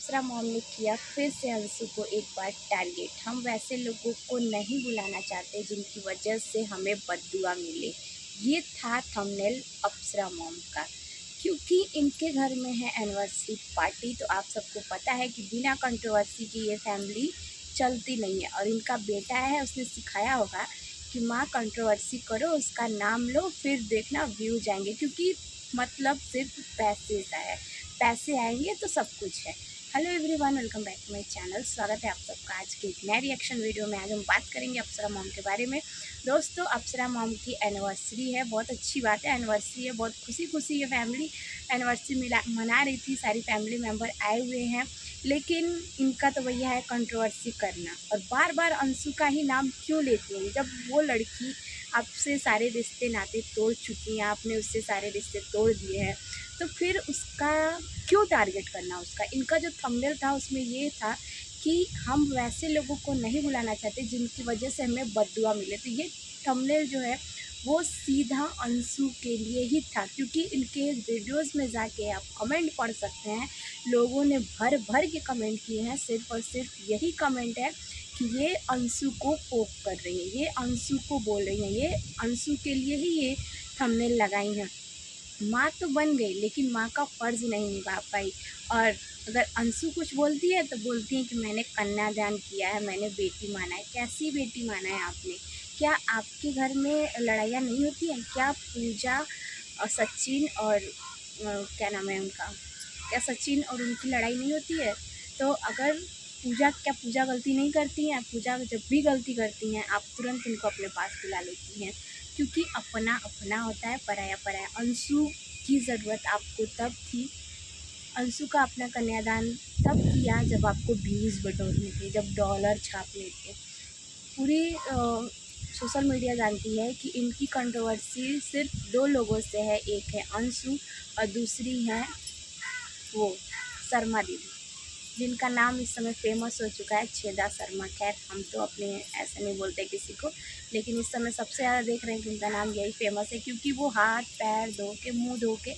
अप्सरा mom ने किया फिर से अंशु को एक बार टारगेट। हम वैसे लोगों को नहीं बुलाना चाहते जिनकी वजह से हमें बददुआ मिले। ये था थंबनेल अप्सरा मॉम का, क्योंकि इनके घर में है एनिवर्सरी पार्टी। तो आप सबको पता है कि बिना कंट्रोवर्सी की ये फैमिली चलती नहीं है। और इनका बेटा है, उसने सिखाया होगा कि माँ कंट्रोवर्सी करो, उसका नाम लो, फिर देखना व्यू जाएंगे, क्योंकि मतलब सिर्फ पैसे का है, पैसे आएंगे तो सब कुछ है। Hello everyone, welcome back to my channel. स्वागत है आप सबका आज के एक नए रिएक्शन वीडियो में। आज हम बात करेंगे अप्सरा मॉम के बारे में। दोस्तों, अप्सरा मॉम की एनिवर्सरी है, बहुत अच्छी बात है, एनिवर्सरी है, बहुत खुशी ये फैमिली एनिवर्सरी मना रही थी, सारी फैमिली मेम्बर आए हुए हैं। लेकिन इनका तो भैया है कंट्रोवर्सी करना, और बार बार अंशु का ही नाम क्यों लेती हैं? जब वो लड़की आपसे सारे रिश्ते नाते तोड़ चुकी हैं, आपने उससे सारे रिश्ते तोड़ दिए हैं, तो फिर उसका क्यों टारगेट करना? उसका इनका जो थंबनेल था उसमें ये था कि हम वैसे लोगों को नहीं बुलाना चाहते जिनकी वजह से हमें बददुआ मिले। तो ये थंबनेल जो है वो सीधा अंशु के लिए ही था, क्योंकि इनके वीडियोस में जाके आप कमेंट पढ़ सकते हैं। लोगों ने भर भर के कमेंट किए हैं, सिर्फ और सिर्फ यही कमेंट है कि ये अंशु को पोक कर रही है, ये अंशु को बोल रही हैं, ये अंशु के लिए ही ये थंबनेल लगाई हैं। माँ तो बन गई लेकिन माँ का फ़र्ज़ नहीं निभा पाई। और अगर अंशु कुछ बोलती है तो बोलती हैं कि मैंने कन्यादान किया है, मैंने बेटी माना है। कैसी बेटी माना है आपने? क्या आपके घर में लड़ाइयाँ नहीं होती हैं? क्या पूजा और सचिन और क्या नाम है उनका, क्या सचिन और उनकी लड़ाई नहीं होती है? तो अगर पूजा गलती नहीं करती हैं? पूजा जब भी गलती करती हैं आप तुरंत उनको अपने पास बुला लेती हैं, क्योंकि अपना अपना होता है, पराया पराया। अंशु की ज़रूरत आपको तब थी, अंशु का अपना कन्यादान तब किया जब आपको व्यूज़ बटोरने थे, जब डॉलर छापने थे। पूरी सोशल मीडिया जानती है कि इनकी कंट्रोवर्सी सिर्फ दो लोगों से है, एक है अंशु और दूसरी है वो शर्मा दीदी, जिनका नाम इस समय फेमस हो चुका है, छेदा शर्मा। खैर, हम तो अपने ऐसे नहीं बोलते किसी को, लेकिन इस समय सबसे ज़्यादा देख रहे हैं कि उनका नाम यही फेमस है, क्योंकि वो हाथ पैर धो के, मुँह धो के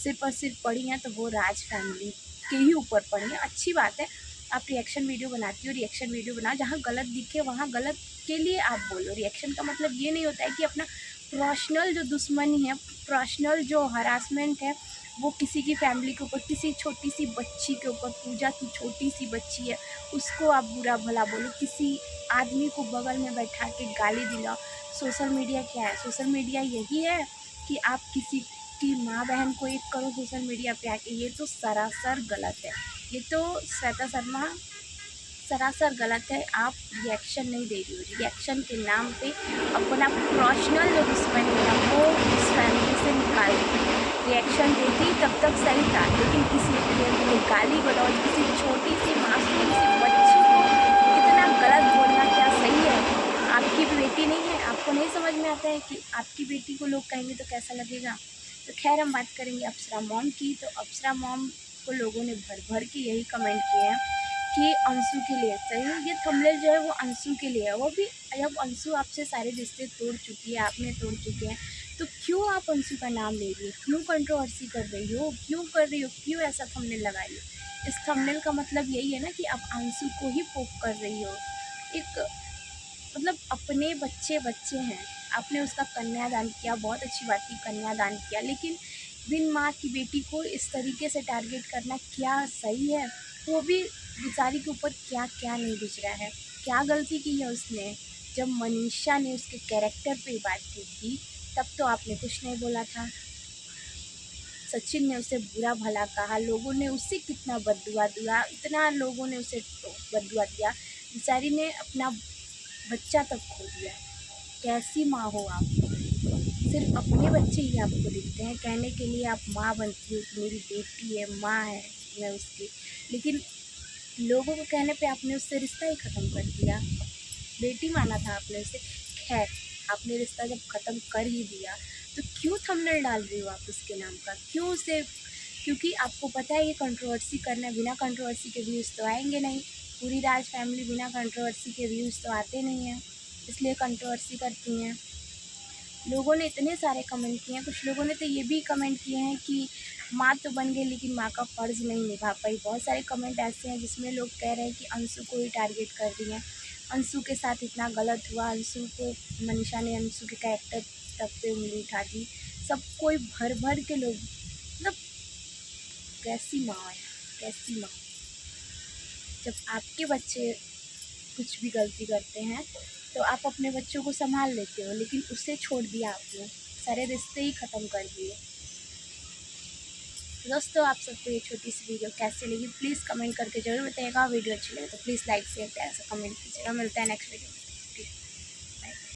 सिर्फ और सिर्फ पड़ी हैं, तो वो राज फैमिली के ही ऊपर पड़ी हैं। अच्छी बात है, आप रिएक्शन वीडियो बनाती हो, रिएक्शन वीडियो बनाओ, जहाँ गलत दिखे वहाँ गलत के लिए आप बोलो। रिएक्शन का मतलब ये नहीं होता है कि अपना पर्सनल जो दुश्मनी है, पर्सनल जो हरासमेंट है, वो किसी की फैमिली के ऊपर, किसी छोटी सी बच्ची के ऊपर, पूजा की छोटी सी बच्ची है, उसको आप बुरा भला बोलो, किसी आदमी को बगल में बैठा के गाली दिलाओ। सोशल मीडिया क्या है? सोशल मीडिया यही है कि आप किसी की माँ बहन को एक करो सोशल मीडिया पे आके। ये तो सरासर गलत है, ये तो श्वेता शर्मा सरासर गलत है। आप रिएक्शन नहीं दे रही हो, रिएक्शन के नाम पे अपना पर्सनल जो दुश्मनी है वो उस फैमिली से निकाल रही है। रिएक्शन देती तब तक सही था, लेकिन किसी को गाली गलौज, किसी छोटी सी मासूम सी बच्ची को इतना गलत बोलना क्या सही है? आपकी भी बेटी नहीं है? आपको नहीं समझ में आता है कि आपकी बेटी को लोग कहेंगे तो कैसा लगेगा? तो खैर, हम बात करेंगे अप्सरा मॉम की। तो अप्सरा मॉम को लोगों ने भर भर के यही कमेंट किए हैं कि अंशु के लिए सही है। ये थंबनेल जो है वो अंशु के लिए है, वो भी जब अंशु आपसे सारे रिश्ते तोड़ चुकी है, आपने तोड़ चुके हैं, तो क्यों आप अंशु का नाम ले रही हो? क्यों कंट्रोवर्सी कर रही हो? क्यों कर रही हो? क्यों ऐसा थंबनेल लगा रही हो? इस थंबनेल का मतलब यही है ना कि आप अंशु को ही पोक कर रही हो। एक मतलब अपने बच्चे बच्चे हैं, आपने उसका कन्यादान किया, बहुत अच्छी बात की, कन्यादान किया, लेकिन बिन माँ की बेटी को इस तरीके से टारगेट करना क्या सही है? वो भी बेचारी के ऊपर क्या क्या नहीं गुजरा है, क्या गलती की है उसने? जब मनीषा ने उसके कैरेक्टर पे बात की थी तब तो आपने कुछ नहीं बोला था। सचिन ने उसे बुरा भला कहा, लोगों ने उसे कितना बददुआ दिया, इतना लोगों ने उसे बददुआ दिया, बेचारी ने अपना बच्चा तक खो दिया। कैसी माँ हो आप? सिर्फ अपने बच्चे ही आपको दिखते हैं, कहने के लिए आप माँ बनती हो कि मेरी बेटी है, माँ है मैं उसकी, लेकिन लोगों को कहने पे आपने उससे रिश्ता ही ख़त्म कर दिया। बेटी माना था आपने उसे। खैर, आपने रिश्ता जब ख़त्म कर ही दिया तो क्यों थंबनेल डाल रही हो आप उसके नाम का? क्यों उसे? क्योंकि आपको पता है ये कंट्रोवर्सी करना है, बिना कंट्रोवर्सी के व्यूज़ तो आएंगे नहीं। पूरी राज फैमिली बिना कंट्रोवर्सी के व्यूज़ तो आते नहीं हैं, इसलिए कंट्रोवर्सी करती हैं। लोगों ने इतने सारे कमेंट किए हैं, कुछ लोगों ने तो ये भी कमेंट किए हैं कि माँ तो बन गई लेकिन माँ का फ़र्ज़ नहीं निभा पाई। बहुत सारे कमेंट ऐसे हैं जिसमें लोग कह रहे हैं कि अंशु को ही टारगेट कर रही हैं, अंशु के साथ इतना गलत हुआ, अंशु को मनीषा ने अंशु के कैरेक्टर तक पे उंगली उठा दी। सब कोई भर भर के लोग, मतलब कैसी माँ है, कैसी माँ। जब आपके बच्चे कुछ भी गलती करते हैं तो आप अपने बच्चों को संभाल लेते हो, लेकिन उसे छोड़ दिया आपने, सारे रिश्ते ही ख़त्म कर दिए। दोस्तों, आप सबको ये छोटी सी वीडियो कैसी लगी प्लीज़ कमेंट करके ज़रूर बताइएगा। वीडियो अच्छी लगे तो प्लीज़ लाइक शेयर प्यारा सा कमेंट कीजिएगा। मिलता है नेक्स्ट वीडियो में।